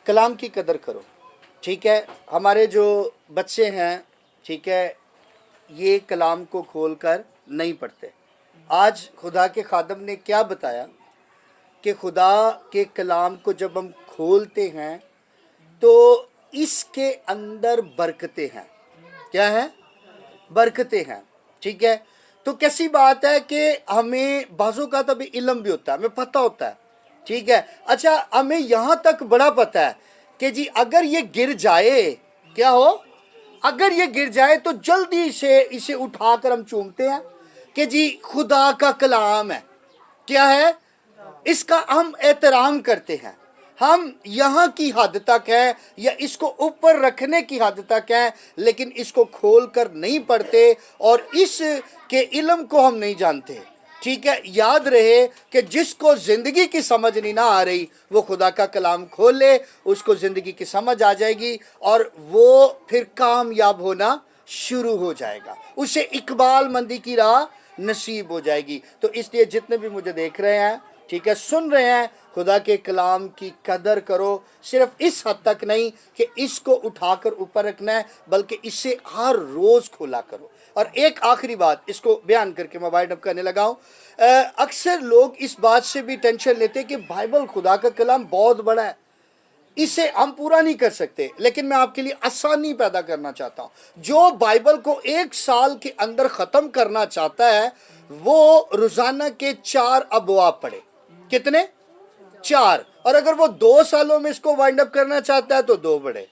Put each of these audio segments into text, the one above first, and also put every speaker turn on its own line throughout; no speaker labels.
कलाम की कदर करो। ठीक है, हमारे जो बच्चे हैं, ठीक है, ये कलाम को खोल कर नहीं पढ़ते। आज खुदा के खादम ने क्या बताया कि खुदा के कलाम को जब हम खोलते हैं तो इसके अंदर बरकतें हैं। क्या है? बरकतें हैं। ठीक है, तो कैसी बात है कि हमें बाजों का तभी इल्म भी होता है, हमें पता होता है। ठीक है, अच्छा, हमें यहाँ तक बड़ा पता है कि जी अगर ये गिर जाए, क्या हो, अगर ये गिर जाए तो जल्दी से इसे उठाकर हम चूमते हैं कि जी खुदा का कलाम है। क्या है? इसका हम एहतराम करते हैं। हम यहाँ की हद तक है या इसको ऊपर रखने की हद तक है, लेकिन इसको खोल कर नहीं पढ़ते और इस के इल्म को हम नहीं जानते। ठीक है, याद रहे कि जिसको ज़िंदगी की समझ नहीं ना आ रही वो खुदा का कलाम खोल ले, उसको ज़िंदगी की समझ आ जाएगी और वो फिर कामयाब होना शुरू हो जाएगा, उसे इकबाल मंदी की राह नसीब हो जाएगी। तो इसलिए जितने भी मुझे देख रहे हैं, ठीक है, सुन रहे हैं, खुदा के कलाम की कदर करो। सिर्फ इस हद तक नहीं कि इसको उठाकर ऊपर रखना है, बल्कि इसे हर रोज़ खोला करो। और एक आखिरी बात इसको बयान करके मैं वाइंड अप करने लगा हूँ। अक्सर लोग इस बात से भी टेंशन लेते हैं कि बाइबल खुदा का कलाम बहुत बड़ा है, इसे हम पूरा नहीं कर सकते। लेकिन मैं आपके लिए आसानी पैदा करना चाहता हूं। जो बाइबल को 1 साल के अंदर ख़त्म करना चाहता है वो रोज़ाना के 4 अबवाब पढ़े। कितने? 4। और अगर वो 2 सालों में इसको वाइंड अप करना चाहता है तो 2 पढ़े।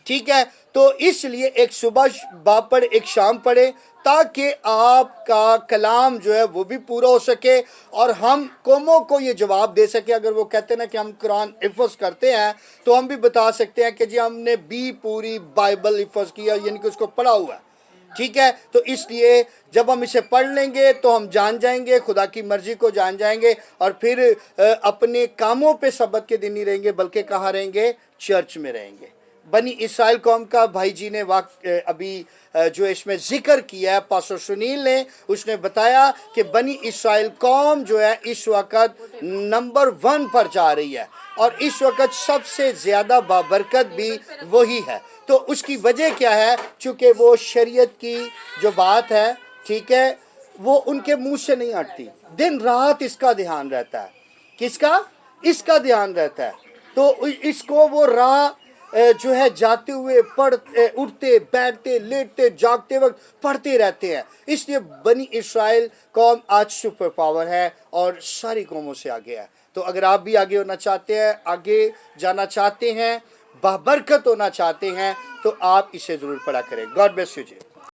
ठीक है, तो इसलिए एक सुबह बाब पढ़े, एक शाम पढ़े, ताकि आपका कलाम जो है वो भी पूरा हो सके और हम कौमों को ये जवाब दे सके। अगर वो कहते हैं ना कि हम कुरान हिफ्ज़ करते हैं, तो हम भी बता सकते हैं कि जी हमने भी पूरी बाइबल हिफ्ज़ किया, यानी कि उसको पढ़ा हुआ है। ठीक है, तो इसलिए जब हम इसे पढ़ लेंगे तो हम जान जाएंगे, खुदा की मर्ज़ी को जान जाएंगे और फिर अपने कामों पे सबत के दिन नहीं रहेंगे, बल्कि कहाँ रहेंगे? चर्च में रहेंगे। बनी इसराइल कौम का भाई जी ने अभी जो इसमें जिक्र किया है, पास्टर सुनील ने, उसने बताया कि बनी इसराइल कौम जो है इस वक्त नंबर 1 पर जा रही है और इस वक्त सबसे ज़्यादा बाबरकत भी वही है। तो उसकी वजह क्या है? चूँकि वो शरीयत की जो बात है, ठीक है, वो उनके मुंह से नहीं हटती, दिन रात इसका ध्यान रहता है। किसका? इसका ध्यान रहता है। तो इसको वो राह जो है जाते हुए पढ़ते, उठते, बैठते, लेटते, जागते वक्त पढ़ते रहते हैं। इसलिए बनी इस्राएल कौम आज सुपर पावर है और सारी कौमों से आगे है। तो अगर आप भी आगे होना चाहते हैं, आगे जाना चाहते हैं, बाबरकत होना चाहते हैं, तो आप इसे ज़रूर पढ़ा करें। God bless you ji.